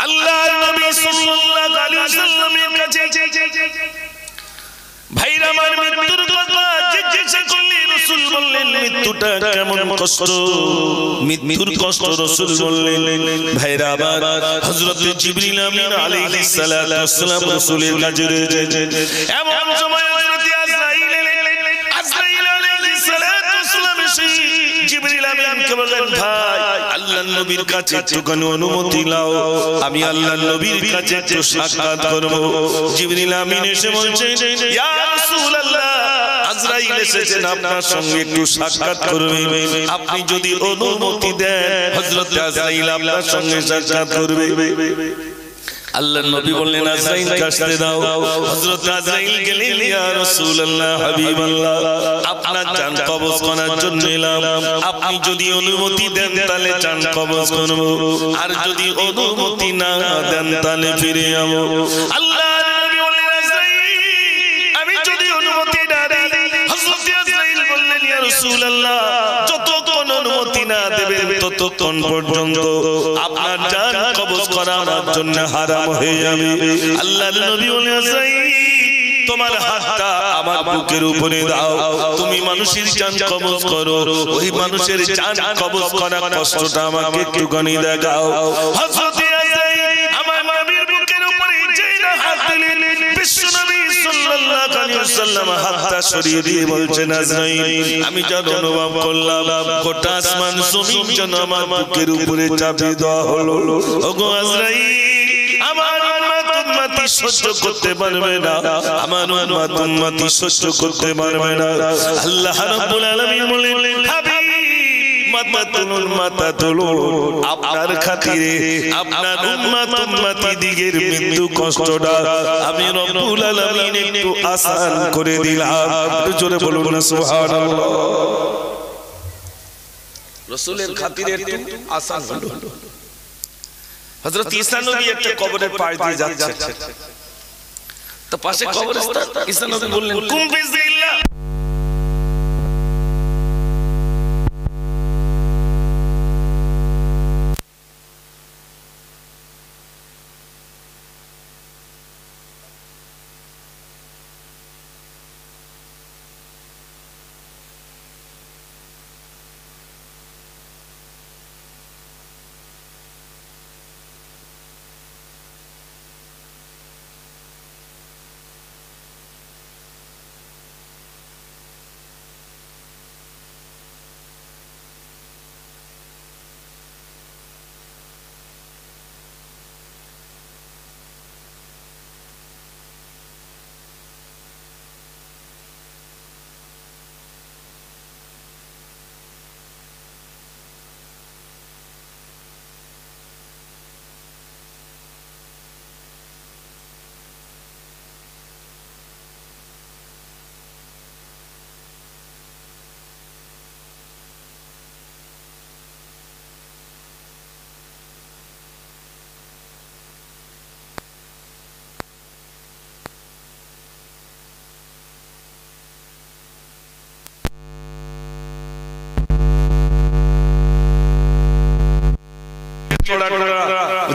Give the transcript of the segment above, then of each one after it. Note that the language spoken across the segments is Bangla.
আল্লাহর নবী সাল্লাল্লাহু আলাইহি ওয়াসাল্লামের কাছে ভাইরা আমার মৃত্যুর কথা জিজ্ঞাসা করলে রাসূল বললেন মৃত্যুটা কেমন কষ্ট, মৃত্যুর কষ্ট রাসূল বললেন। ভাইরা আমার হযরত জিবরিল আমিন আলাইহিস সালাতু ওয়াস সালাম রাসূলের কাছে এমন সময় হযরত আজরাইল আলাইহিস সালাতু ওয়াস সালাম এসে জিবরিল আমিনকে বললেন ভাই আল্লাহর নবীর কাছে একটুখানি অনুমতি নাও, আমি আল্লাহর নবীর কাছে একটু সাক্ষাৎ করব। জিবরিল আমিন এসে বলছেন ইয়া রাসূলুল্লাহ আজরাইল এসেছেন আপনার সঙ্গে একটু সাক্ষাৎ করবে, আপনি যদি অনুমতি দেন হযরত আজরাইল আপনার সঙ্গে সাক্ষাৎ করবে। আল্লাহর নবী বললেন আজরাইল কাছে দাও। হযরত আজরাইল গেলেন ইয়া রাসূলুল্লাহ হাবিবাল্লাহ আপনার জান কবজ করার জন্য এলাম, আপনি যদি অনুমতি দেন তাহলে জান কবজ করব, আর যদি অনুমতি না দেন তাহলে ফিরে যাব। আল্লাহর নবী বললেন আজরাইল আমি যদি অনুমতি না দেই, হযরত আজরাইল বললেন ইয়া রাসূলুল্লাহ যতক্ষণ অনুমতি না দেবে ততক্ষণ পর্যন্ত আপনার জান কবজ করা আমার জন্য হারাম হয়ে যাবে। আল্লাহর নবী বললেন আজরাইল তোমার হাতটা আমার বুকের উপরে দাও, তুমি মানুষের জান কবজ করো, ওই মানুষের জান কবজ করা কষ্টটা আমাকে একটুখানি দেখাও। হযরত আজরাইল আমার নবীর বুকের উপরে যেই না হাত দিলেন বিশ্বনবী সাল্লাল্লাহু আলাইহি ওয়াসাল্লাম হাতটা সরিয়ে দিয়ে বলছেন আজরাইল আমি যা অনুভব করলাম গোটা আসমান জমিন যেন আমার বুকের উপরে চাপিয়ে দেওয়া হলো। ওগো আজরাইল আমার উম্মতি সহ্য করতে পারবে না, আমার উম্মতি সহ্য করতে পারবে না। আল্লাহ রাব্বুল আলামিন বলেন হাবিব মাথা তুলুন আপনার খাতিরে আপনার উম্মতি দিগের মৃত্যু কষ্টটা আমি রব্বুল আলামিন একটু আসান করে দিলাম। জোরে বলুন না সুবহানাল্লাহ। রাসূলের খাতিরে একটু আসান হলো। হযরত ঈসা নবী একটা কবরের পাশ দিয়ে যাচ্ছে, তো পাশে কবরস্থান, ঈসা নবী বললেন কুম বিসমিল্লাহ।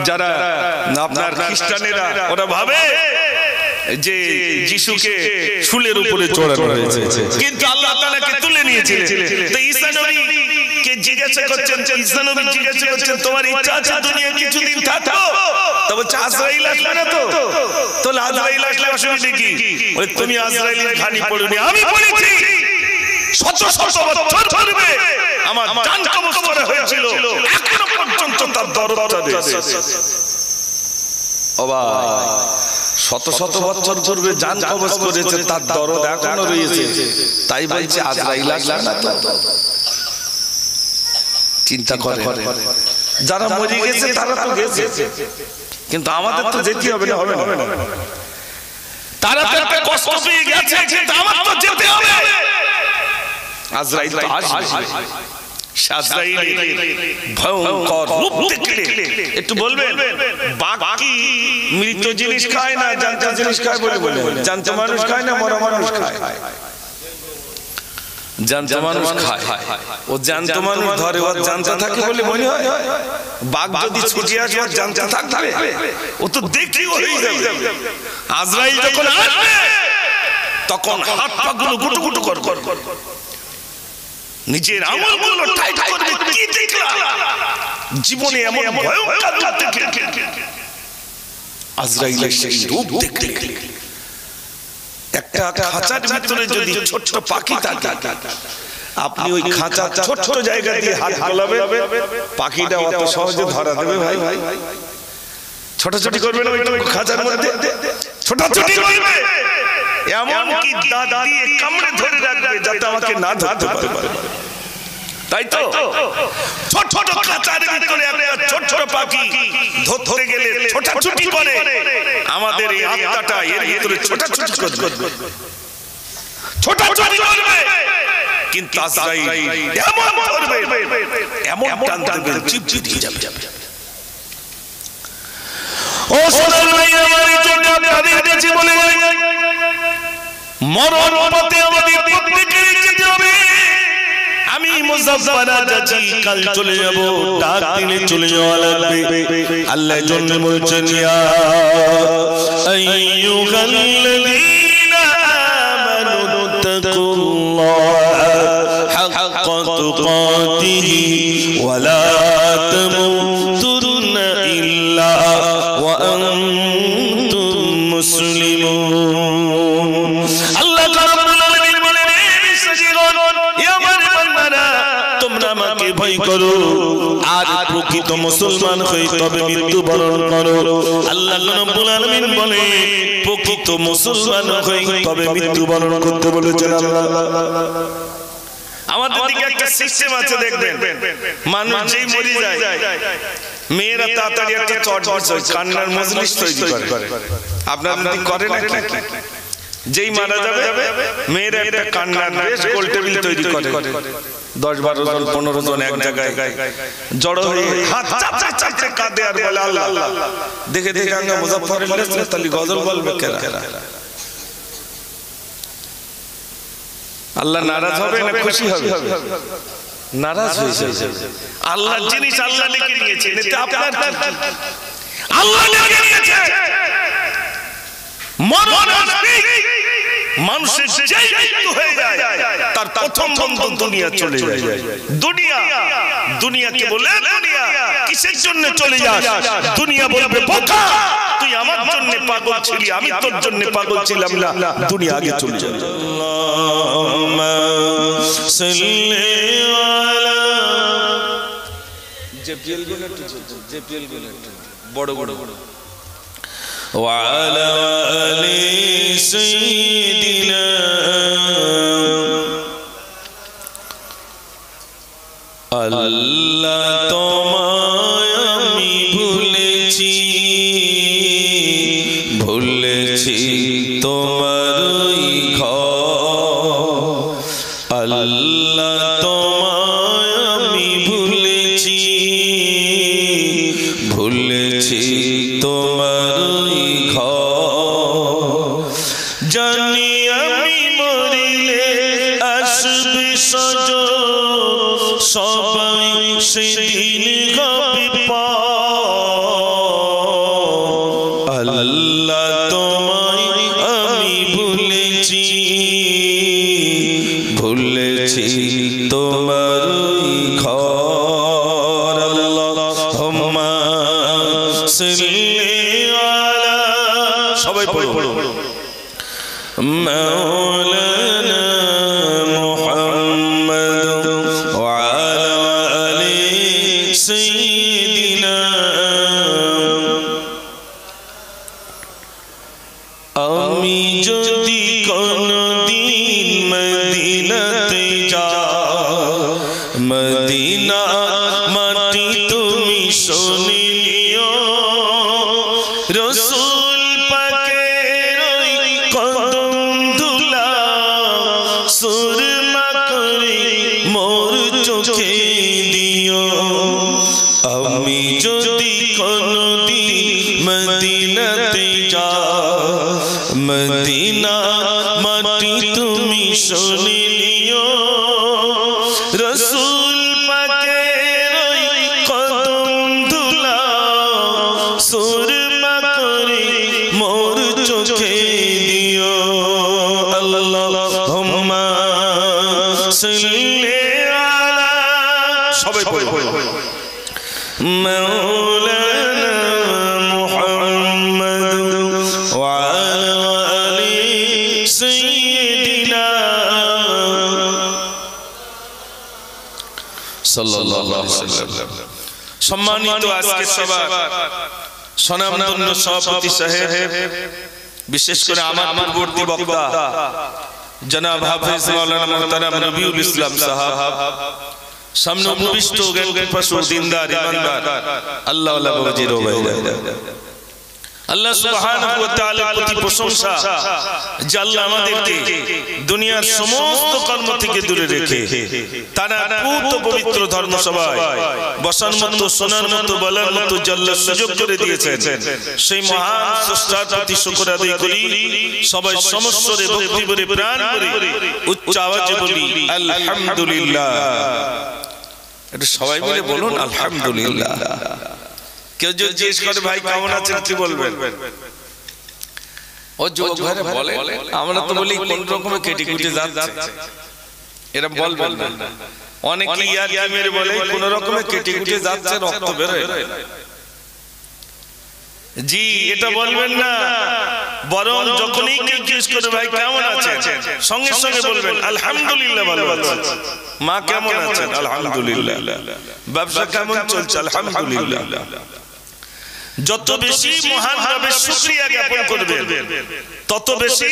যারা আপনার খ্রিস্টানেরা ওরা ভাবে যে যিশুকে শুলের উপরে চড়ানো হয়েছে, কিন্তু আল্লাহ তাআলাকে তুলে নিয়েছিলেন। তো ঈসা নবীকে জিজ্ঞাসা করছেন, ঈসা নবী জিজ্ঞাসা করছেন তোমার ইচ্ছা আছে দুনিয়া কিছুদিন থাকো? তো বলছে আজরাইল আসবে না তো? তো আজরাইল আসলে অসুবিধা কি? ওই তুমি আজরাইলের ঘানি পড়ুনি, আমি পড়েছি। শত শত বছর ধরে আমার জান কবজ করা হয়েছিল, এখনো পর্যন্ত তার দরদটা দিয়েছে। ও ভাই শত শত বছর ধরে জান কবজ করেছে, তার দরদ এখনো রয়েছে, তাই বলছে আজরাইল আসবে না তো? চিন্তা করে যারা মরে গেছে তারা তো গেছে, কিন্তু আমাদের তো যেতে হবে না, হবে না। তারা তো একটা কষ্ট পেয়ে গেছে, কিন্তু আমার তো যেতে হবে। আজরাইল তো আসবে, আজরাইলের ভয়ঙ্কর রূপ দেখলে একটু বলবেন বাকি মৃত জিনিস খায় না, জ্যান্ত জিনিস খায় বলে বলে, জ্যান্ত মানুষ খায় না, মরা মানুষ খায়। জ্যান্ত মানুষ খায়, ও জ্যান্ত মানুষ ধরে, ও জানতে থাকে বলে মনে হয় বাঘ যদি ছুটে আসে ওর জানতে থাকবে, ও তো দেখি হয়ে যাবে। আজরাইল যখন আসবে তখন হাত পাগুলো গুটু গুটু কর কর, নিজের আমলগুলো টাইট করবে। কি দেখলা জীবনে এমন ভয়ঙ্কর রূপ দেখে আজরাইলের সেই রূপ দেখলে, একটা খাঁচার ভিতরে যদি ছোট্ট পাখি থাকে, আপনি ওই খাঁচা ছোট্ট জায়গা দিয়ে হাত বোলাবেন, পাখিটা অত সহজে ধরা দেবে ভাই? ছোটাছুটি করবে না ওই খাঁচার মধ্যে, ছোটাছুটি করবে, এমন কি দাঁত দিয়ে কামড়ে ধরে রাখবে যাতে আমাকে না ধরতে পারে। তাই তো ছোট ছোট খাঁচার ভিতরে একটা ছোট ছোট পাখি ধরতে গেলে ছোটাছুটি করে, আমাদের এই আত্মাটা এর ভিতরে ছোটাছুটি করবে, ছোটাছুটি করবে, কিন্তু আজরাইল এমন ধরবে, এমন টান দেবে, জিভ দিয়ে যাবে। ও সোনার ভাই, আমার জন্য আপনাদের কাছে বলে মরণ পথে আমাদের প্রত্যেকেরই যেতে হবে। আমি মুজাফফরা যাচ্ছি, কাল চলে যাব, ডাক দিলে চলে যাওয়া লাগবে। আল্লাহ জন্য বলছেন, ইয়া আইয়ুহাল্লাযীনা আমানু তাকুল্লাহা হাক্কা তুকাতিহি ওয়া লা তামুতুন্না ইল্লা ওয়া আনতুম মুসলিমুন। আল্লাহ রাব্বুল আলামিন বলেন, তোমরা আমাকে ভয় করো আর প্রকৃত মুসলমান হয়ে তবে মৃত্যুবরণ করো। আল্লাহ রাব্বুল আলামিন বলে প্রকৃত মুসলমান হয়ে তবে মৃত্যুবরণ করতে বলেছেন আল্লাহ। আমাদের দিকে একটা সিস্টেম আছে, দেখবেন মানুষ যেই মরে যায়, মেয়েরা তাড়াতাড়ি একটা চট বসায়, কান্নার মজলিস তৈরি করে। আপনারা কি করেন নাকি? যেই মারা যাবে মেয়েরা একটা কান্নার বেশ গোল টেবিল তৈরি করে, 10-12 জন 15 জন এক জায়গায় জড়ো হয়ে হাত চাপড়ে চাপড়ে কাঁদে আর বলে, আল্লাহ দেখে দেখে আঙ্গা মুজাফফরের তালি গজল বলবে কেরা? আল্লাহ নারাজ হবে না খুশি হবে? নারাজ হয়ে যাবে। আল্লাহর জিনিস আল্লাহ লিখে নিয়েছেন, এতে আপনার কি? আল্লাহ লিখে নিয়েছে মরণ আসবে, মানুষের যেই মৃত্যু হয়ে যায় তার প্রথম বন্ধন দুনিয়া চলে যায়। দুনিয়াকে বলে, দুনিয়া কিসের জন্য চলে যাস? দুনিয়া বলবে, বোকা, তুই আমার জন্য পাগল ছিলি, আমি তোর জন্য পাগল ছিলাম না, দুনিয়া আগে চলে যায়। আল্লাহুম্মা সাল্লি আলা জেপিএল গুলো, জেপিএল গুলো বড় বড় وعلى آل سيدنا আল্লাহ তোমায় আমি ভুলেছি তোমারই ঘর। আল্লাহ তোমায় আমি ভুলেছি তোমারই ঘর। জানি আমি মরিলে আসবে সজন, সবাই সেদিন হবে পার। আল্লাহ তোমায় আমি ভুলেছি তোমারই ঘর। আল্লাহুম্মা সাল্লি আলা, সবাই পড়ো, মাওলানা মুহাম্মদ ওয়া আলা আলি সাইয়্যিদিনা। আমি যদি কোনদিন মদিনাতে যাই, মদিনা মাটি তুমি শুনে নিও, রাসূল পাকের ওই কদম ধুলা সুরমা করে মোর চোখে দিও। আমি যদি কোনদিন মদিনাতে যাই, মদিনা মাটি তুমি শুনে নিও, সম্মানিত আজকে সভা স্বনামধন্য সভাপতি সাহেব, বিশেষ করে আমার পূর্ববর্তী বক্তা জনাব হাফেজ মাওলানা মুহতারাম রবিউল ইসলাম সাহেব, সামনে উপবিষ্ট জ্ঞানপিপাসু দিনদার ইমানদার আল্লাহ ওয়ালা বাবাজির ও ভাইরা, আল্লাহ সুবহানাহু ওয়া তাআলার প্রতি প্রশংসা যে আল্লাহ আমাদেরকে দুনিয়ার সমস্ত কর্ম থেকে দূরে রেখে তার পূত পবিত্র ধর্মসভায় বসার মতো, শোনার মতো, বলার মতো আল্লাহ সুযোগ করে দিয়েছেন। সেই মহান স্রষ্টার প্রতি শুকর আদায় করি। সবাই সমস্বরে ভক্তি ভরে প্রাণ ভরে উচ্চ আওয়াজে বলি আলহামদুলিল্লাহ। এটা সবাই মিলে বলুন আলহামদুলিল্লাহ। কেউ যদি জিজ্ঞেস করে ভাই কেমন আছেন কি বলবেন? ও যুবক ভাইরা বলে আমরা তো বলি কোন রকমে কেটে কেটে যাচ্ছে, এরা বলবেন না। অনেকে ইয়ার মেরে বলে কোন রকমে কেটে কেটে যাচ্ছে, রক্ত বের হয়ে। জি এটা বলবেন না, বরং যখনই কেউ জিজ্ঞেস করে ভাই কেমন আছেন, সঙ্গে সঙ্গে বলবেন আলহামদুলিল্লাহ ভালো আছি। মা কেমন আছেন? আলহামদুলিল্লাহ। ব্যবসা কেমন চলছে? আলহামদুলিল্লাহ। যত বেশি মহান রবের শুকরিয়া জ্ঞাপন করবেন তত বেশি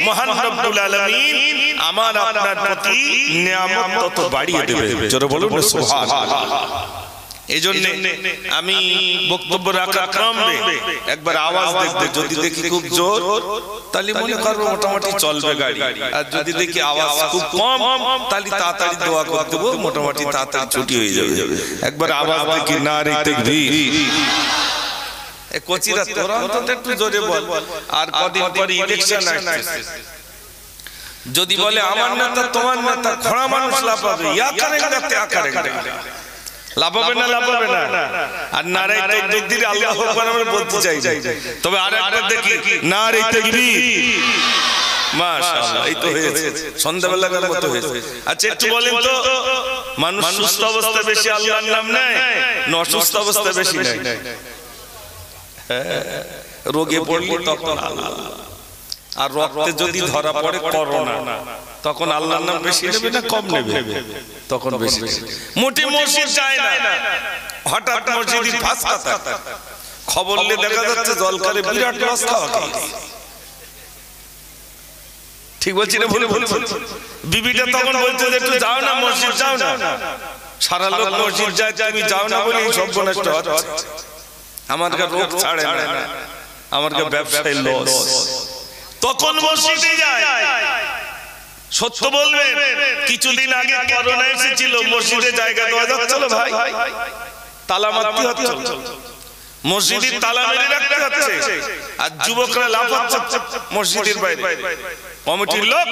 মহান রব্বুল আলামিন আমার আপনার প্রতি নিয়ামত তত বাড়িয়ে দেবে। জোরে বলুন না সুবহানাল্লাহ। এইজন্য আমি বক্তব্য রাখার ক্রমে একবার আওয়াজ দেখতে, যদি দেখি খুব জোর তাহলে মনে করবো মোটামুটি চলবে গাড়ি, আর যদি দেখি আওয়াজ খুব কম তাহলে তাড়াতাড়ি দোয়া করে দেবো, মোটামুটি তাড়াতাড়ি ছুটি হয়ে যাবে। একবার আওয়াজ দেখি নারে তাকবীর। কোচিরা তোরা অন্তত একটু জোরে বল। আর কদিন পরে ইলেকশন আসছে, যদি বলে আমার নেতা তোমার নেতা, খোড়া মানুষ লাফাবে, ইয়া করেঙ্গা ত্যাগ করেঙ্গা। লাফাবে না? লাফাবে না। আর নারে তাকবীর আল্লাহু আকবার আমরা বলতে চাই। তবে আরেকটা দেখি নারে তাকবীর। মাশাআল্লাহ, এই তো হয়েছে, সন্ধ্যাবেলার মতো হয়েছে। আচ্ছা একটু বলেন তো, মানুষ সুস্থ অবস্থা বেশি আল্লাহর নাম নেয় না অসুস্থ অবস্থা বেশি নেয়? রোগে পড়লে তখন আল্লাহ, আর রক্তে যদি ধরা পড়ে করোনা তখন আল্লাহর নাম বেশি নেবে না কম নেবে? তখন বেশি। মোটে মসজিদ যায় না, হঠাৎ মসজিদে ফাঁসা থাকে, খবর নিয়ে দেখা যাচ্ছে জলকারে বিরাট লস খাওয়া খায়। ঠিক বলছি না ভুলে? বিবিটা তখন বলছে যে একটু যাও না মসজিদ, যাও না। সারা লোক মসজিদ যায়, তুমি যাও না বলে সব নষ্ট হচ্ছে। আমার রোগ ছাড়ে না, আমার ব্যবসায় লস। তখন মসজিদে যায়। সত্য বলবেন, কিছুদিন আগে করোনা এসেছিল, মসজিদে জায়গা দেওয়া যাচ্ছিল ভাই, তালা মারতে হচ্ছে, মসজিদের তালা মেরে রাখতে হচ্ছে, আর যুবকরা লাফাচ্ছে মসজিদের বাইরে। কমিটির লোক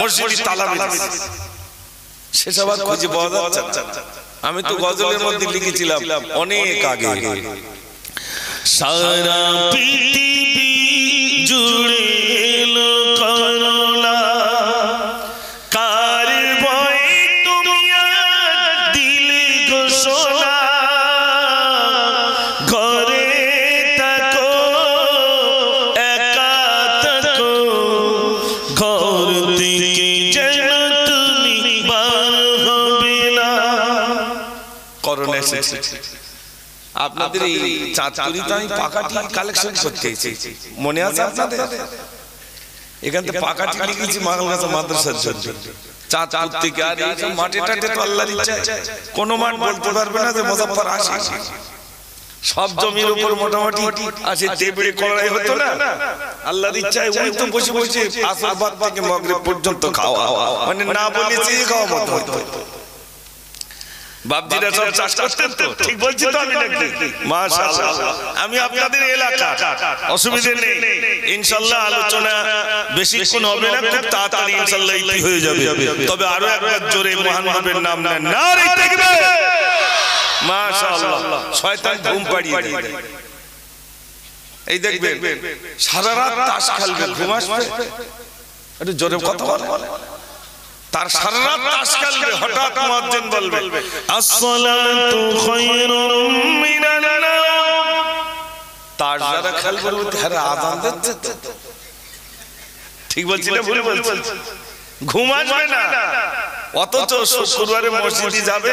মসজিদের তালা মেরে, সেসব আর খুঁজে পাওয়া যাচ্ছে না। আমি তো গজলের মধ্যে লিখেছিলাম অনেক আগে, সারা পৃথিবী জুড়ে এলো করোনা, কার ভয়ে তুমি দিলে ঘোষণা, ঘরে থাকো একা থাকো, ঘর থেকে যেন তুমি বার হবে না। করোনা এসেছে, আপনাদের এই চাঁদপুরিতে আমি পাকাটি কালেকশন করতে এসেছি, মনে আছে আপনাদের? এখান থেকে পাকাটি লিখেছি মালগাছা মাদ্রাসার জন্য, চাঁদপুর থেকে। আর এই মাঠে টাটে তো আল্লাহর ইচ্ছা, কোনো মাঠ বলতে পারবে না যে মুজাফফর আসে। সব জমির উপর মোটামুটি আসে, দেবড়ে কড়াই হতো না, আল্লাহর ইচ্ছায় ওই তো বসে বসে আসর বাদ থেকে মাগরিব পর্যন্ত খাওয়া, মানে না বলেছি খাওয়া মতো হতো। বাপজিরা সব চাষ করতেন তো, ঠিক বলছি তো আমি নাকি? মাশাআল্লাহ। আমি আপনাদের এলাকা, অসুবিধা নেই ইনশাআল্লাহ। আলোচনা বেশিক্ষণ হবে না, খুব তাড়াতাড়ি ইনশাআল্লাহ ইতি হয়ে যাবে। তবে আরো একবার জোরে মহান নবীর নাম নেন, নারে তাকবীর। মাশাআল্লাহ, শয়তান ঘুম পাড়িয়ে দেয়। এই দেখবেন সারা রাত তাস খেলবে, ঘুম আসবে, একটু জোরে কথা বলে, তার সারা রাত তাস খেলবে, হঠাৎ মুয়াজ্জিন বলবে আসসালাতু খায়রুম মিনান নাওম। তাস যারা খেলবে বলতে আরে আযান দিচ্ছে তো, ঠিক বলছি না ভুল বলছি? ঘুম আসবে না, অথচ শুক্রবারে মসজিদে যাবে,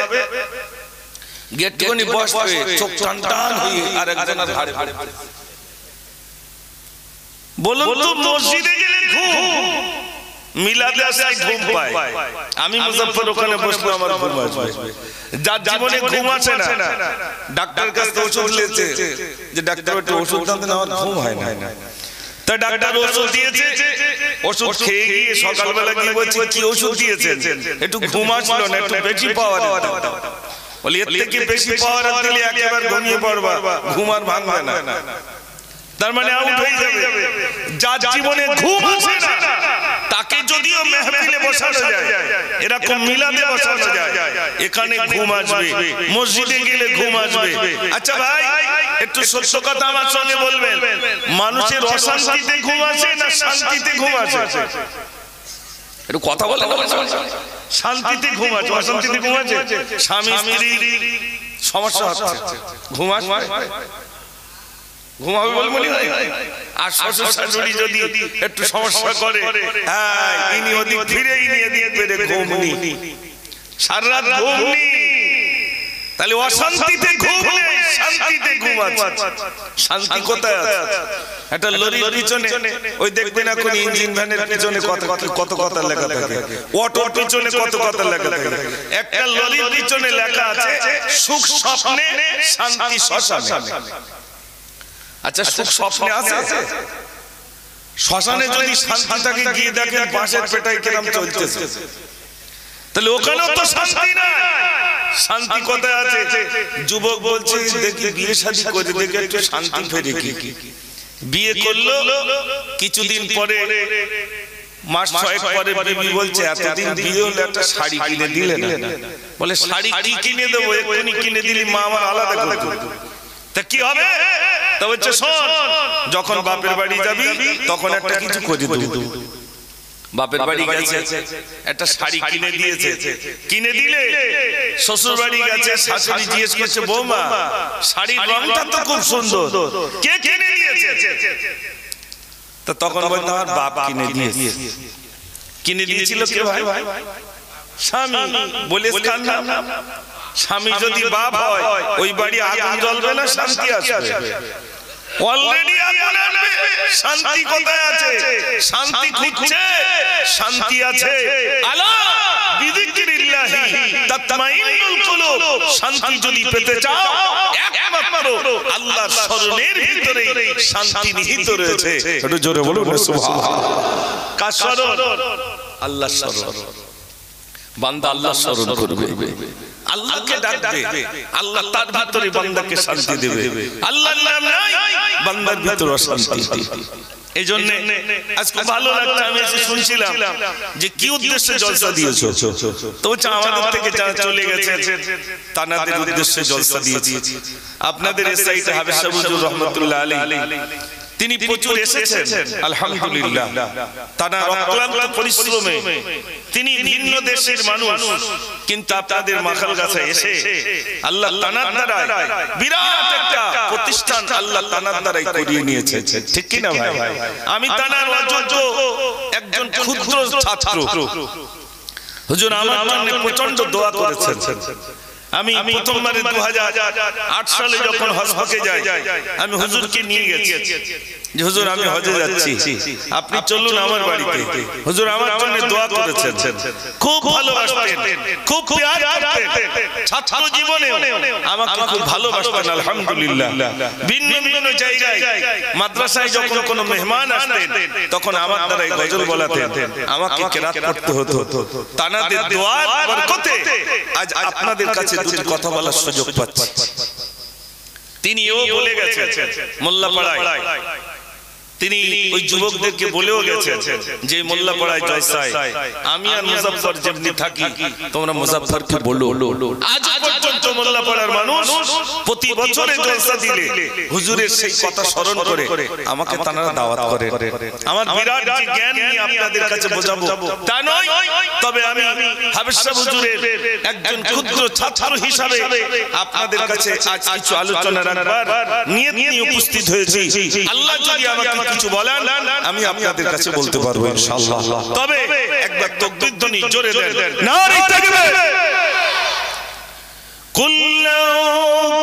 গেটটুকুনি বসবে চোখ টান টান হয়ে আর একজনের ঘাড়ে বলুন তো মসজিদে গেলে ঘুম, মিলাদে আসায় ঘুম পায়। আমি মুজাফফর ওখানে বসবো, আমার ঘুম আসবে। যার জীবনে ঘুম আসে না, ডাক্তার কাছে ওষুধ নিয়েছে যে ডাক্তার একটু ওষুধ দাও, আমার ঘুম হয় না। তা ডাক্তার ওষুধ দিয়েছে, ওষুধ খেয়ে গিয়ে সকালবেলা গিয়ে বলছে কি ওষুধ দিয়েছেন, একটু ঘুম আসলো না, একটু বেশি পাওয়ার দাও। বলি এর থেকে বেশি পাওয়ার দিলে একেবারে ঘুমিয়ে পড়বা, ঘুম আর ভাঙবে না, তার মানে আউট হয়ে যাবে। যার জীবনে ঘুম আসে না তাকে যদিও মেহফিলে বসানো যায়, এরকম মিলাদে বসানো যায়, এখানে ঘুম আসবে, মসজিদে গেলে ঘুম আসবে। আচ্ছা ভাই, একটু সত্য কথা আমার সঙ্গে বলবেন, মানুষের অশান্তিতে ঘুম আসে না শান্তিতে ঘুম আসে? একটু কথা বলেন। শান্তিতে ঘুম আসে, অশান্তিতে ঘুম আসে? স্বামী স্ত্রী সমস্যা হচ্ছে, ঘুম আসবে? ঘুমাবে বল মনে হয়। আর শ্বশুর শাশুড়ি যদি একটু সমস্যা করে, হ্যাঁ ইনি ওদিক ফিরে ইনি এদিক ফিরে, ঘুম নেই, সারা রাত ঘুম নেই। তাহলে অশান্তিতে ঘুম নেই, শান্তিতে ঘুম আছে। শান্তি কোথায় আছে? একটা লরির পিছনে ওই দেখবেন এখন ইঞ্জিন ভ্যানের পিছনে কত কথা লেখা থাকে, অটোর পিছনে কত কথা লেখা থাকে। একটা লরির পিছনে লেখা আছে সুখ স্বপ্নে শান্তি শ্মশানে। আচ্ছা সুখ স্বপ্নে আছে? শ্মশানে যদি শান্তিটাকে গিয়ে দেখেন বাঁশের পেটায় কিরম চলতেছে, তাহলে ওখানেও তো শান্তি না। শান্তি কোথায় আছে? যুবক বলছে দেখি বিয়ে শাদী করে দেখে একটু শান্তি ফেরে কি। বিয়ে করলো, কিছুদিন পরে মাস 6 পরে বিবি বলছে এতদিন বিয়ে হলো একটা শাড়ি কিনে দিলে না। বলে শাড়ি কি কিনে দেবো, এক্ষুনি কিনে দিলি মা আমার আলাদা করে, তা কি হবে? তা বলছে শোন, যখন বাপের বাড়ি যাবি তখন একটা কিছু করে দেবো। বাপের বাড়ি গেছে, একটা শাড়ি কিনে দিয়েছে, কিনে দিলে শ্বশুর বাড়ি গেছে, শাশুড়ি জিজ্ঞেস করছে বৌমা শাড়ির রংটা তো খুব সুন্দর, কে কিনে দিয়েছে? তো তখন বলতে আমার বাপ কিনে দিয়েছে। কিনে দিয়েছিল কে ভাই? স্বামী। বলে স্বামী যদি বাপ হয় ওই বাড়ি আগুন জ্বলবে না, শান্তি আসবে? অলরেডি আগুন আসবে। শান্তি কোথায় আছে? শান্তি খুঁজছে, শান্তি আছে আলা বিযিকরিল্লাহি তাতমাইন্নুল কুলুব। শান্তি যদি পেতে চাও একমাত্র আল্লাহর শরণের ভিতরে শান্তি নিহিত রয়েছে। একটু জোরে বলুন সুবহানাল্লাহ। কার শরণ? আল্লাহর শরণ। বান্দা আল্লাহর শরণ করবে, আল্লাহকে ডাকবে, আল্লাহ তার ভিতরে বান্দাকে শান্তি দেবে। আল্লাহর নাম নাই, বান্দার ভিতরে অশান্তি। এই জন্য আজকে ভালো লাগছে, আমি এসে শুনছিলাম যে কি উদ্দেশ্যে জলসা দিয়েছো, তো হচ্ছে আমাদের থেকে যারা চলে গেছে তানাদের উদ্দেশ্যে জলসা দিয়েছি। আপনাদের এসআইতে হাফেজ সাহেব হুজুর রহমাতুল্লাহ আলাইহি তিনি প্রচুর এসেছেন, আলহামদুলিল্লাহ। তারা অক্লান্ত পরিশ্রমে, তিনি ভিন্ন দেশের মানুষ, কিন্তু আপনাদের মাখালগাছা এসে আল্লাহ তানার দ্বারাই বিরাট একটা প্রতিষ্ঠান আল্লাহ তানার দ্বারাই করিয়ে নিয়েছে। ঠিক কি না ভাই? আমি তানার অযোগ্য একজন ক্ষুদ্র ছাত্র। হুজুর আমার জন্য প্রচন্ড দোয়া করেছেন। আমি প্রথমবারে 2008 সালে যখন হজে যাই, আমি হুজুরকে নিয়ে গেছি যে হুজুর আমি হজে যাচ্ছি, আপনি চলুন আমার বাড়িতে। হুজুর আমার জন্য দোয়া করেছেন, খুব ভালোবাসতেন, খুব প্যার করতেন। ছাত্র জীবনে আমাকে খুব ভালোবাসতেন আলহামদুলিল্লাহ। ভিন্ন ভিন্ন জায়গায় মাদ্রাসায় যখন কোনো মেহমান আসতেন তখন আমার দ্বারাই গজল বলাতেন, আমাকে কেরাত পড়তে হতো। তানাদের দোয়ার বরকতে আজ আপনাদের কাছে দুটি কথা বলার সুযোগ পাচ্ছি। তিনিও বলে গেছেন মোল্লাপাড়ায়, তিনি ওই যুবকদেরকে বলেও গেছেন যে মোল্লাপাড়ায় জলসায় আমি আর মুজাফফর যেমনি থাকি তোমরা মুজাফফরকে বলো। আজ পর্যন্ত মোল্লাপাড়ার মানুষ প্রতি বছরে জলসা দিলে হুজুরের সেই কথা স্মরণ করে আমাকে তারা দাওয়াত করে। আমার বিরাট যে জ্ঞান নিয়ে আপনাদের কাছে বোঝাবো তা নয়, তবে আমি হাফেজ সাহেব হুজুরের একজন ক্ষুদ্র ছাত্র হিসাবে আপনাদের কাছে আজ কিছু আলোচনা রাখবার নিয়ত নিয়ে উপস্থিত হয়েছি। আল্লাহ যদি আমাকে কিছু বলেন আমি আপনাদের কাছে বলতে পারবো ইনশাআল্লাহ। তবে একবার তাকবীর ধ্বনি জোরে দেন, নারে তাকবীর। কুল্লু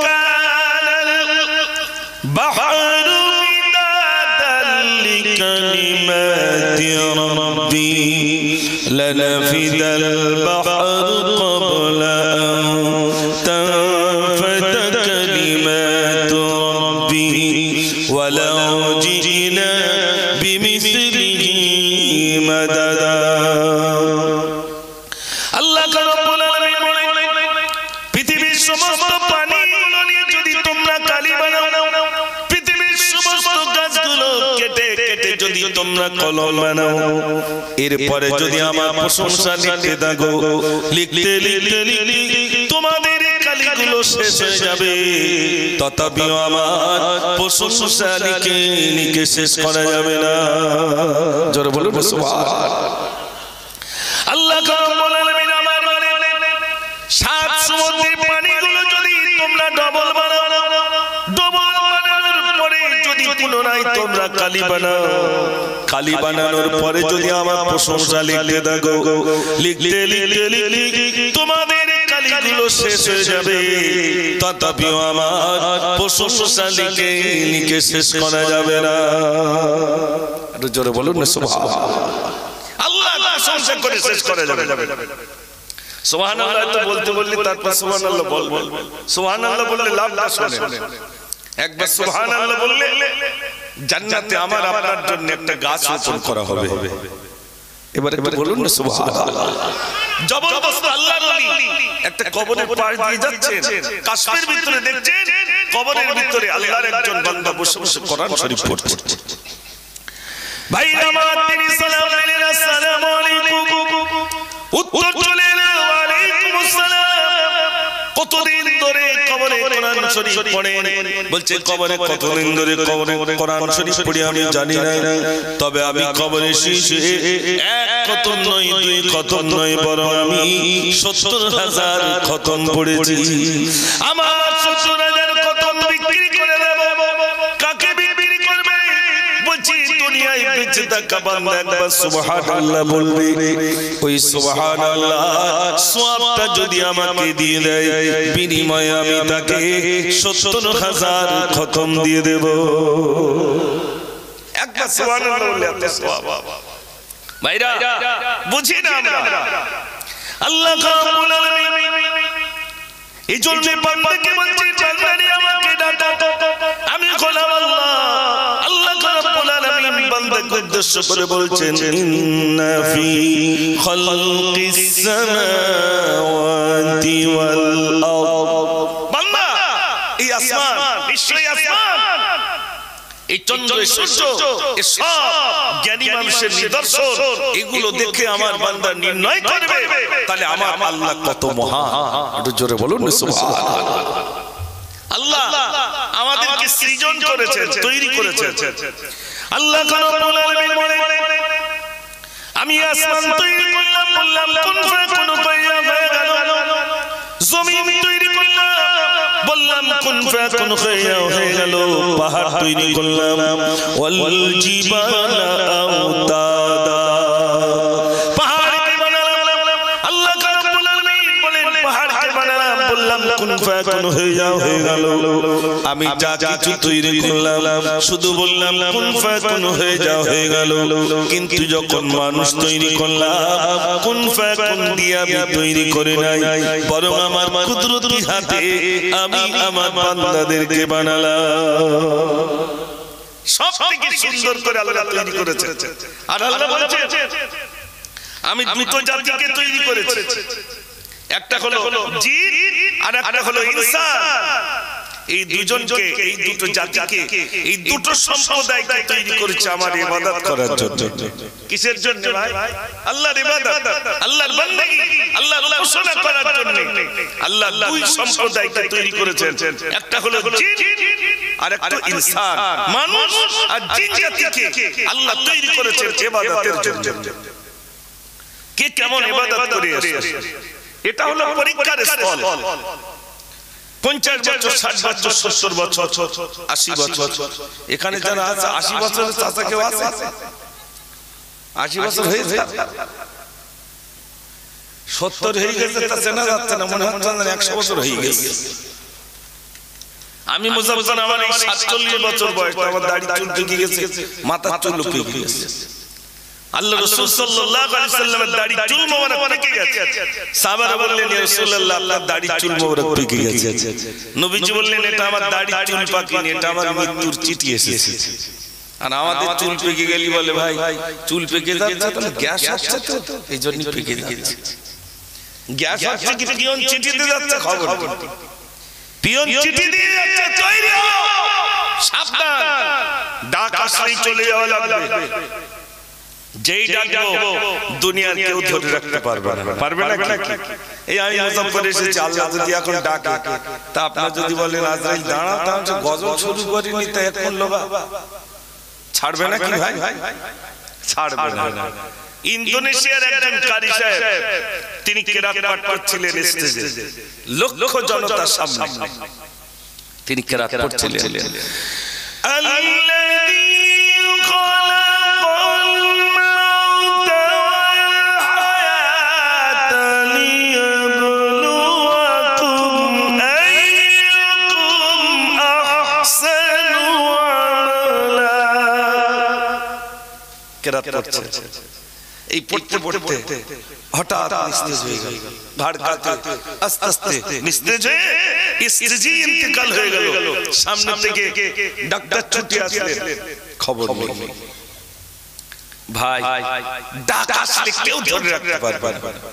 কানাল বাহরু মিদাদান লিকালিমাতি রাব্বি লানাফিদাল বাহরু ক্বাবলা আন তানফাদ কালিমাতু রাব্বি ওয়ালাউ জিনা বিমিসলিহি মাদাদা। আল্লাহ রাব্বুল আলামিন বলেন, পৃথিবীর সমস্ত প্রাণীগুলো নিয়ে যদি তোমরা কালি বানাও, পৃথিবীর সমস্ত গাছগুলো কেটে কেটে যদি তোমরা কলম বানাও, এরপরে যদি আমার প্রশংসা লিখতে থাকো, লিখতে লিখতে লিখতে তোমাদের কালিগুলো শেষ হয়ে যাবে, তথাপিও আমার প্রশংসা লিখে লিখে শেষ করা যাবে না। জোরে বলুন সুবহানাল্লাহ। আল্লাহ রাব্বুল আলামিন আমার সাত সমুদ্রের পানিগুলো যদি তোমরা ডবল বানাও, ডবল বানানোর পরে যদি পুনরায় তোমরা কালি বানাও, কালি বানানোর পরে যদি আমার প্রশংসা লিখতে থাকো, লিখতে লিখতে লিখতে তোমাদের কালিগুলো শেষ হয়ে যাবে, তথাপিও আমার প্রশংসা লিখে লিখে শেষ করা যাবে না। একটু জোরে বলুন না সুবহানাল্লাহ। আল্লাহ প্রশংসা করে শেষ করা যাবে না। সুবহানাল্লাহ তো বলতে বললে তারপর সুবহানাল্লাহ বলবো। সুবহানাল্লাহ বললে লাভটা শুনে, একবার সুবহানাল্লাহ বললে জান্নাতে আমার আপনার জন্য একটা গাছ রোপণ করা হবে। এবার একটু বলুন না সুবহানাল্লাহ। জবরদস্ত আল্লাহর ওলি একটা কবরের পাশ দিয়ে যাচ্ছেন, কাশ্মীর ভিতরে দেখছেন কবরের ভিতরে আল্লাহর একজন বান্দা বসে বসে কোরআন শরীফ পড়ছে। ভাই আমার তিনি সালাম দিলেন, আসসালামু আলাইকুম, উত্তর চলে এলো ওয়ালাইকুম আসসালাম। কতদিন ধরে কবরে কোরআন শরীফ পড়েন? বলছে কবরে কতদিন ধরে কবরে কোরআন শরীফ পড়ি আমি জানি না, তবে আমি কবরে শিশে এক খতম নয়, দুই খতম নয়, বরং আমি ৭০,০০০ খতম পড়েছি। আমার ৭০,০০০ খতম বিক্রি করে দেব। কাকে বিক্রি করবে? বলছি দুনিয়ায় বেঁচে থাকা বান্দা একবার সুবহানাল্লাহ বলবে, ওই সুবহানাল্লাহ সওয়াবটা যদি আমাকে দিয়ে দেয়, বিনিময়ে আমি তাকে ৭০,০০০ খতম দিয়ে দেব। একবার সুবহানাল্লাহ বললে এত সওয়াব। ভাইরা বুঝি না আমরা আল্লাহ রাব্বুল আলামিন এই জন্য বান্দাকে বলছে, বান্দারে আমাকে ডাকো, আমি গোলাম আল্লাহ। আল্লাহ রাব্বুল আলামিন বান্দাকে উদ্দেশ্য করে বলছেন, ইন্না ফি খালকিস সামাওয়াতি ওয়াল আরদ। বান্দা এই আসমান, নিশ্চয়ই আসমান, এই চন্দ্র সূর্য, এই সব জ্ঞানী মানুষের নিদর্শন, এগুলো দেখে আমার বান্দা নির্ণয় করবে তাহলে আমার আল্লাহ কত মহান। একটু জোরে বলুন না সুবহানাল্লাহ। আল্লাহ আমাদেরকে সৃজন করেছেন, তৈরি করেছেন। আল্লাহ রাব্বুল আলামিন বলেন, আমি আসমান তৈরি করলাম, বললাম কুন ফায়াকুন, হয়ে গেল। জমিন তৈরি করলাম, বললাম কুন ফায়াকুন, হয়ে গেল। পাহাড় তৈরি করলাম, ওয়াল জিবালা আওতাদা, পাহাড়কে বানালাম। আল্লাহ রাব্বুল আলামিন বলেন, পাহাড়কে বানালাম, বললাম কুন ফায়াকুন, হয়ে যাও, হয়ে গেল। আমি যা কিছু তৈরি করলাম শুধু বললাম কুন ফায়াকুন, হয়ে যাও, হয়ে গেল। কিন্তু যখন মানুষ তৈরি করলাম, কুন ফায়াকুন দিয়ে আমি তৈরি করে নাই, বরং আমার কুদরতি হাতে আমি আমার বান্দাদেরকে বানালাম। সবথেকে সুন্দর করে আল্লাহ তৈরি করেছে। আর আল্লাহ বলেছে, আমি দুটো জাতিকে তৈরি করেছি, একটা হলো জিন আর একটা হলো ইনসান। এই দুজনকে, এই দুটো জাতিকে, এই দুটো সম্প্রদায়কে তৈরি করেছে আমার ইবাদত করার জন্য। কিসের জন্য ভাই? আল্লাহর ইবাদত, আল্লাহর বান্দাগি, আল্লাহর উপাসনা করার জন্য। আল্লাহ দুই সম্প্রদায়কে তৈরি করেছেন, একটা হলো জিন আর একটা ইনসান। মানুষ আর জিন জাতিকে আল্লাহ তৈরি করেছেন ইবাদতের জন্য। কে কেমন ইবাদত করে আসে, এটা হলো পরীক্ষার স্থল। 50 বছর, 60 বছর, 70 বছর, 80 বছর, এখানে যারা আছে 80 বছরের চাচা কেউ আছে? 80 বছর হয়েছে, 70 হয়ে গেছে, তা চেনা যাচ্ছে না, মনে হচ্ছে 100 বছর হয়ে গেছে। আমি মুজাফফর, আমার এই 47 বছর বয়স, আমার দাড়ি চুল পেকে গেছে, মাথার চুল পেকে গেছে। আল্লাহ রাসূল সাল্লাল্লাহু আলাইহি ওয়াসাল্লামের দাড়ি চুল মোবারক পেকে গেছে। সাহাবারা বললেন, ইয়া রাসূলুল্লাহ, আপনার দাড়ি চুল মোবারক পেকে গেছে। নবীজি বললেন, এটা আমার দাড়ি চুল পাকেনি, এটা আমার মৃত্যুর চিঠি এসেছে। আর আমাদের চুল পেকে গেলি বলে, ভাই চুল পেকে যাচ্ছে, তাহলে গ্যাস হচ্ছে, তো এইজন্য পেকে যাচ্ছে। গ্যাস হচ্ছে কি পিয়ন চিঠি দিয়ে যাচ্ছে, খবর পিয়ন চিঠি দিয়ে যাচ্ছে, তৈরি হও, সাবধান, ডাক আসলেই চলে যাওয়া লাগবে। যেই ডাকবো দুনিয়ার কেউ ধরে রাখতে পারবে না, পারবে না নাকি? এই আমি মুজাফফর এসেছি, আল্লাহ যদি এখন ডাকে, তা আপনারা যদি বলেন আজরাইল দাঁড়াও, তাহলে গজল শুরু করিনি, তা এখন লোবা ছাড়বে না কি ভাই? ছাড়বে না। ইন্দোনেশিয়ার একজন কারি সাহেব, তিনি কেরাত পাঠ করছিলেন স্টেজে, লক্ষ জনতার সামনে তিনি কেরাত পড়ছিলেন। এই পড়তে পড়তে হঠাৎ নিস্তেজ হয়ে গেল, ভাড়কাতে আস্তে আস্তে নিস্তেজ হয়ে স্টেজে ইন্তেকাল হয়ে গেল। সামনে থেকে ডাক্তার ছুটে আসলেন, খবর নেই। ভাই ডাক আসলে কেউ ধরে রাখতে পারবে না,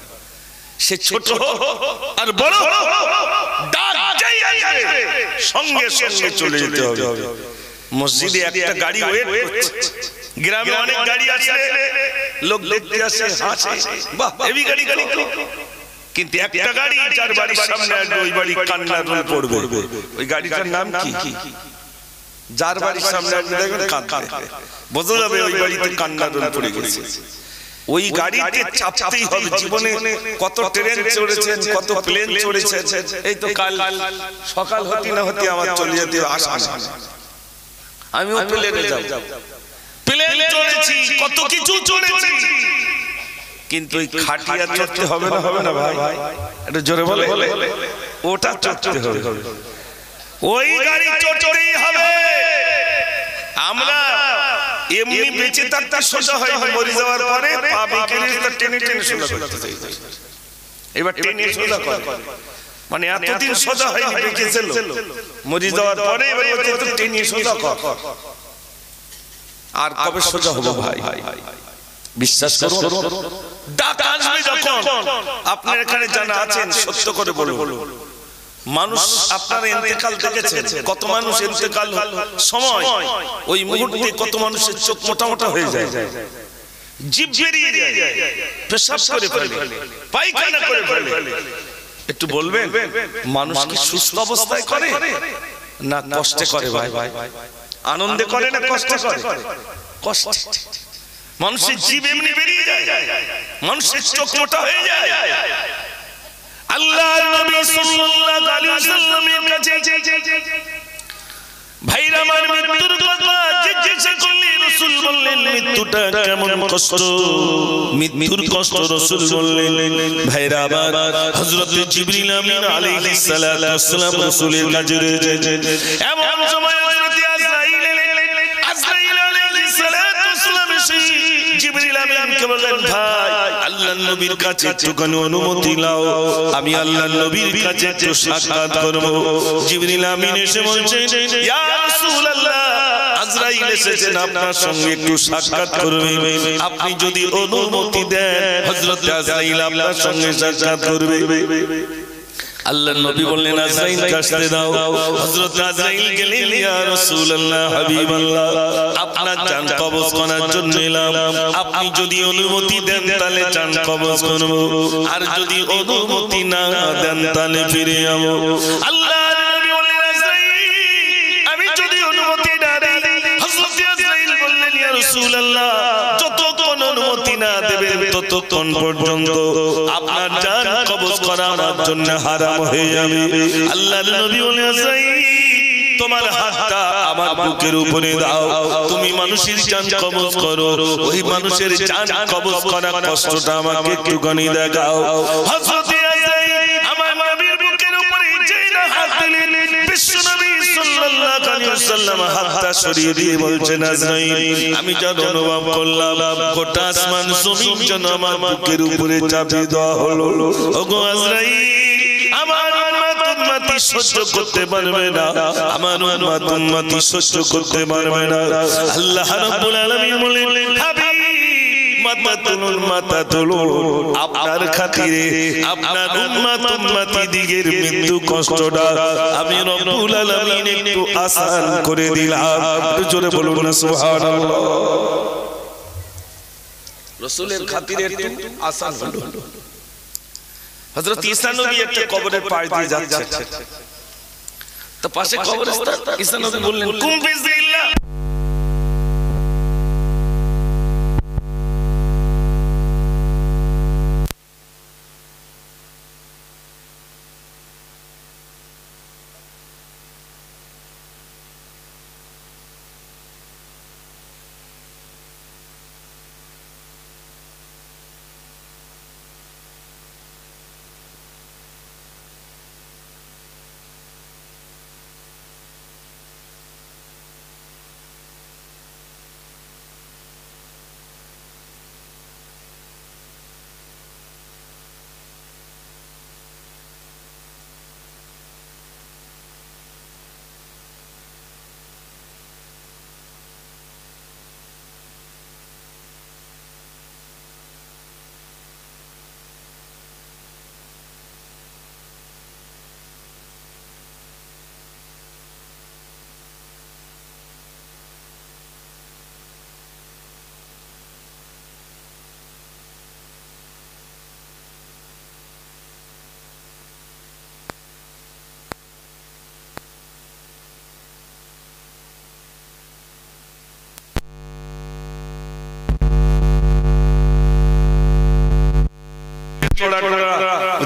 সে ছোট আর বড় ডাক যেই আসবে সঙ্গে সঙ্গে চলে যেতে হবে। মসজিদে একটা গাড়ি ওয়েট করছে, গ্রামে অনেক গাড়ি আছে, লোক দেখতে আসে, হাসে, বাহ হেভি গাড়ি, কিন্তু একটা গাড়ি যার বাড়ির সামনে আসবে, ওই বাড়ি কান্নার রোল পড়বে। ওই গাড়িটার নাম কি? যার বাড়ির সামনে আসবে দেখবেন কাঁদবে, বোঝা যাবে ওই বাড়িতে কান্নার রোল পড়ে গেছে। ওই গাড়িতে চাপতেই হবে। জীবনে কত ট্রেন চড়েছেন, কত প্লেন চড়েছেন, এই তো কাল সকাল হতে না হতে আমার চলে যেতে আশা। আমিও প্লেনে যাব, প্লেন চড়েছি, কত কিছু চড়েছি, কিন্তু ওই খাটিয়া চড়তে হবে না, হবে না ভাই? একটু জোরে বলে, ওটা চড়তে হবে, ওই গাড়ি চড়তেই হবে। আমরা এমনি বেঁচে থাকতে সোজা হয়, মরে যাওয়ার পরে পা বেঁকে টেনে টেনে সোজা করতে চাই। এবার টেনে সোজা করে, মানে এতদিন সোজা হয়নি, বেঁকেছিল, মরে যাওয়ার পরে এবার টেনে সোজা কর। আর কবে সোজা হবো ভাই? বিশ্বাস করুন, ডাক আসবে যখন। আপনার এখানে জানা আছেন, সত্য করে বলুন, মানুষ আপনারা ইন্তেকাল দেখেছেন, কত মানুষ ইন্তেকাল সময় ওই মুহূর্তে কত মানুষের চোখ মোটা মোটা হয়ে যায়, জিভ বেরিয়ে যায়, পেশাব করে ফেলে, পায়খানা করে ফেলে। একটু বলবেন, মানুষ কি সুস্থ অবস্থায় করে না কষ্টে করে? ভাই আনন্দে করে না কষ্টে করে? কষ্ট। মানুষের জিভ এমনি বেরিয়ে যায়, মানুষের চোখ মোটা হয়ে যায়। আল্লাহর নবী সাল্লাল্লাহু আলাইহি ওয়াসাল্লামের কাছে ভাইরা আমার মৃত্যুর কথা জিজ্ঞাসা করলে রাসূল বললেন, মৃত্যুটা কেমন কষ্ট? মৃত্যুর কষ্ট রাসূল বললেন, ভাইরা আমার হযরত জিবরিল আমিন আলাইহিস সালাতু ওয়াস সালাম রাসূলের কাছে রয়েছেন। এমন সময় হযরত আজরাইল আলাইহিস সালাতু ওয়াস সালাম এসে জিবরিল আমিনকে বললেন, ভাই আল্লাহর নবীর কাছে একটুখানি অনুমতি নাও, আমি আল্লাহর নবীর কাছে একটু সাক্ষাৎ করব। জিবরিল আমিন এসে বলছেন, ইয়া রাসূলুল্লাহ, আজরাইল এসেছেন আপনার সঙ্গে একটু সাক্ষাৎ করবে, আপনি যদি অনুমতি দেন হযরত আজরাইল আপনার সঙ্গে সাক্ষাৎ করবে। আল্লাহর নবী বললেন, আজরাইল কাছে দাও। হযরত আজরাইল গেলেন, ইয়া রাসূলুল্লাহ, হাবিবাল্লাহ, আপনার জান কবজ করার জন্য এলাম, আপনি যদি অনুমতি দেন তাহলে জান কবজ করব, আর যদি অনুমতি না দেন তাহলে ফিরে যাব। আল্লাহর নবী বললেন, আজরাইল, আমি যদি অনুমতি না দেই। হযরত আজরাইল বললেন, ইয়া রাসূলুল্লাহ, যতক্ষণ অনুমতি না দেবেন ততক্ষণ পর্যন্ত আপনার জান কবজ করা আমার জন্য হারাম হয়ে যাবে। আল্লাহর নবী বলেন, আজরাইল তোমার হাতটা আমার বুকের উপরে দাও, তুমি মানুষের জান কবজ করো, ওই মানুষের জান কবজ করা কষ্টটা আমাকে একটুখানি দেখাও। হযরত আজরাইল আমার নবীর বুকের উপরে যেই না হাত দিলেন, বিশ্বনবী সাল্লাল্লাহু আলাইহি ওয়াসাল্লাম হাতটা সরিয়ে দিয়ে বলছেন, আজরাইল আমি যা অনুভব করলাম গোটা আসমান জমিন যেন আমার বুকের উপরে চাপিয়ে দেওয়া হলো। ওগো আজরাইল, আমার উম্মতি সহ্য করতে পারবে না, আমার উম্মতি সহ্য করতে পারবে না। আল্লাহ রাব্বুল আলামিন বলেন, হাবিব মাথা তুলুন, মাথা তুলুন, আপনার খাতিরে আপনার উম্মতি দিগের মৃত্যু কষ্টটা আমি রব্বুল আলামিন একটু আসান করে দিলাম। একটু জোরে বলুন না সুবহানাল্লাহ। রাসূলের খাতিরে একটু আসান হলো। হযরত ঈসা নবী একটা কবরের পাশ দিয়ে যাচ্ছে, তো পাশে কবরস্থান, ঈসা নবী বললেন, কুম বিসমিল্লাহ।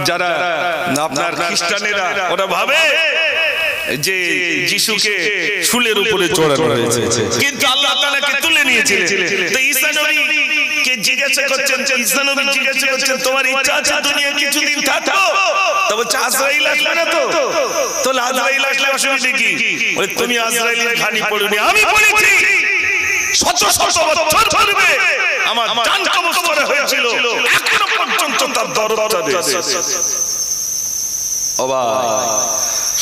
যারা আপনার খ্রিস্টানেরা ওরা ভাবে যে যিশুকে শুলের উপরে চড়ানো হয়েছে, কিন্তু আল্লাহ তাআলাকে তুলে নিয়েছিলেন। তো ঈসা নবী কে জিজ্ঞাসা করছেন, ঈসা নবী জিজ্ঞাসা করছেন, তোমার ইচ্ছা আছে দুনিয়া কিছুদিন থাকো? তবে আজরাইল আসবে না তো? তো আজরাইল আসলে অসুবিধা কি? বলে তুমি আজরাইলের ঘানি পড়োনি, আমি পড়েছি। শত শত বছর ধরে আমার জান কবজ করা হয়েছিল, এখনো পর্যন্ত তার দরদটা রয়েছে। ও ভাই,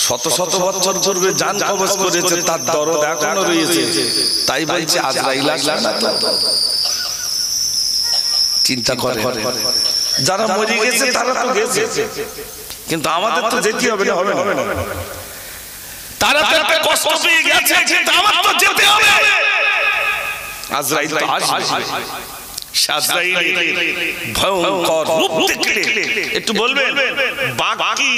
শত শত বছর ধরে জান কবজ করেছে, তার দরদ এখনো রয়েছে, তাই বলছে আজরাইল আসবে না তো? চিন্তা করে, যারা মরে গেছে তারা তো গেছে, কিন্তু আমাদের তো যেতে হবে না, হবে না? তারা তো একটা কষ্ট পেয়ে গেছে, কিন্তু আমার তো যেতে হবে। আজরাইল তো আসবে, আজরাইল ভয়ঙ্কর রূপ দেখলে একটু বলবেন, বাকি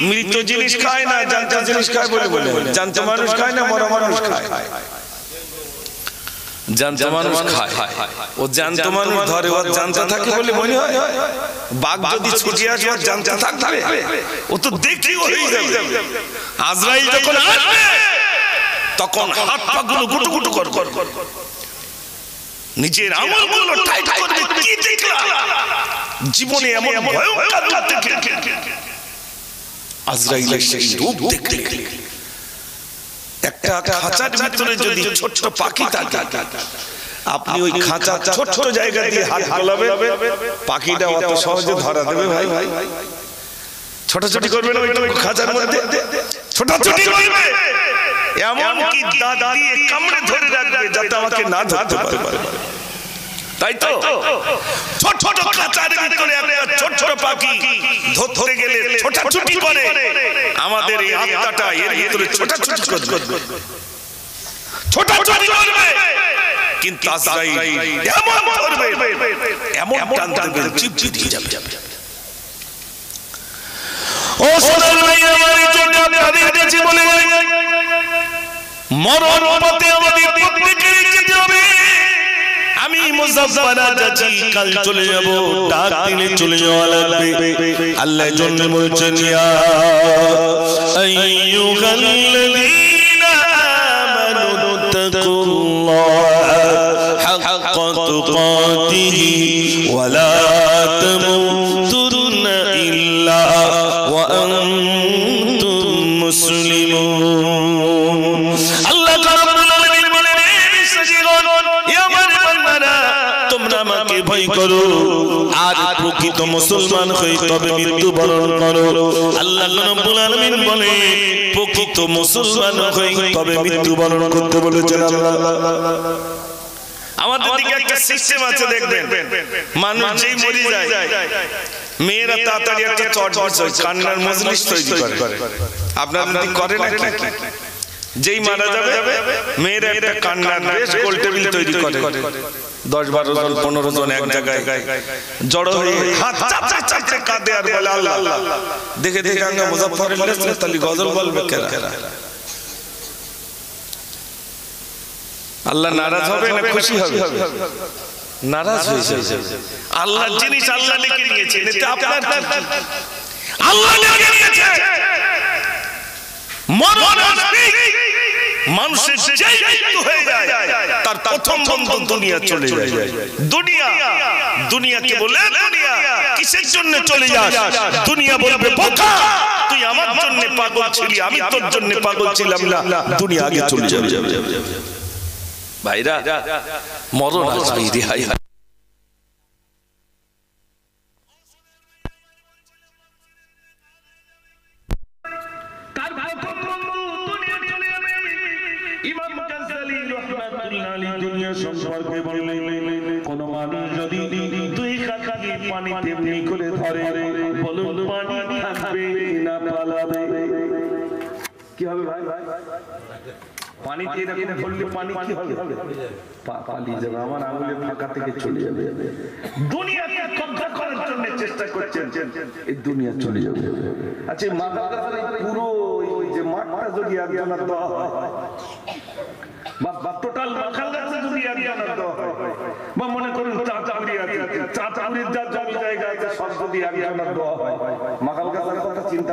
মৃত জিনিস খায় না, জানতা জিনিস খায় বলে বলে, জানতা মানুষ খায় না, মরা মানুষ খায়। জানতা মানুষ খায়, ও জানতা মানুষ ধরে, ও জানতা থাকে বলে মনে হয়। বাঘ যদি ছুটে আসে ওর জানতা থাকবে, ও তো দেখলেই হয়ে যাবে। আজরাইল যখন আসবে তখন হাত পা গুলো গুটু গুটু কর কর, নিজের আমলগুলো টাইট করবে। কি দেখলা জীবনে এমন ভয়ঙ্কর রূপ দেখলে? আজরাইলের সেই রূপ দেখলে একটা খাঁচার ভিতরে যদি ছোট পাখি থাকে, আপনি ওই খাঁচার ছোট জায়গা দিয়ে হাত বোলাবেন, পাখিটা অত সহজে ধরা দেবে ভাই? ছোটাছুটি করবে না ওই খাঁচার মধ্যে, ছোটাছুটি করবে, এমন কি দাঁত দিয়ে কামড়ে ধরে রাখবে যাতে আমাকে না ধরতে পারে। তাই তো ছোট ছোট খাঁচার ভিতরে একটা ছোট ছোট পাখি ধরতে গেলে ছোটাছুটি করে, আমাদের এই আত্মাটা এর ভিতরে ছোটাছুটি করবে, ছোটাছুটি করবে, কিন্তু আজরাইল এমন ধরবে, এমন টান দেবে, চিপচিপ দিয়ে যাবে। ও সোনার ভাই, আমার জন্য আপনাদের কাছে বলে যাই, মরণ পথে আমাদের প্রত্যেকের যেতে হবে। আমি মুজাফফরা যাচ্ছি, কাল চলে যাব, ডাক দিলে চলে যাওয়া লাগবে। আল্লাহ জন্য বলছেন, ইয়া আইয়ুহাল্লাযীনা হাক্কা তুকাতিহি ওয়া লা তামুতুন্না ইল্লা ওয়া আনতুম মুসলিমুন। আল্লাহ রাব্বুল আলামিন বলেন, তোমরা আমাকে ভয় করো আর প্রকৃত মুসলমান হয়ে তবে মৃত্যুবরণ করো। আল্লাহ রাব্বুল আলামিন বলে প্রকৃত মুসলমান হয়ে তবে মৃত্যুবরণ করতে বলেছেন আল্লাহ। আমাদের দিকে একটা সিস্টেম আছে দেখবেন, মানুষ যেই মরে যায় মেয়েরা তাড়াতাড়ি একটা চট বসায়, কান্নার মজলিস তৈরি করে। আপনারা কি করেন নাকি? যেই মারা যাবে মেয়েরা একটা কান্নার বেশ গোল টেবিল তৈরি করে, 10-12 জন 15 জন এক জায়গায় জড়ো হয়ে হাত চাপতে চাপতে কাঁদে আর বলে আল্লাহ দেখে দেখে আঙ্গা মুজাফফরুল্লাহ তালি গজল বলবে কেরা। আল্লাহ নারাজ হবে না খুশি হবে? নারাজ হয়েছে। আল্লাহ জিনিস আল্লাহ লিখে নিয়েছেন, এটা আপনার আল্লাহ লিখে নিয়েছে। মরণ মানুষের যেই মৃত্যু হয়ে যায় তার প্রথম বন্ধন দুনিয়া চলে যায়। দুনিয়াকে বলে দুনিয়া কিসের জন্য চলে যাস? দুনিয়া বলবে বোকা, তুই আমার জন্য পাগল ছিলি, আমি তোর জন্য পাগল ছিলাম না, দুনিয়া আগে চলে যাবে। ভাইরা মরণ আসবে, রেহাই সম্পর্কে বললেন, কোন মানুষ যদি দুই কাঁধে পানি তেমনি করে ধরে, বলুন পানি থাকবে না পালাবে? কি হবে ভাই? পানি এরকম ধরলে পানি কি হবে? পালিয়ে যাবে, আমার আঙুলের ফাঁকা থেকে চলে যাবে। দুনিয়াকে কব্জা করার জন্য চেষ্টা করছেন, এই দুনিয়া চলে যাবে। আচ্ছা, পুরো যে মাঠটা যদি একজনের দেওয়া হয় বা টোটাল মাখালগাছে যদি একজনের দেওয়া হয়, বা মনে করুন চাঁচাউড়ি আছে, চাঁচাউড়ির যা জমি জায়গা আছে সব যদি একজনের দেওয়া হয়, মাখালগাছের কথা চিন্তা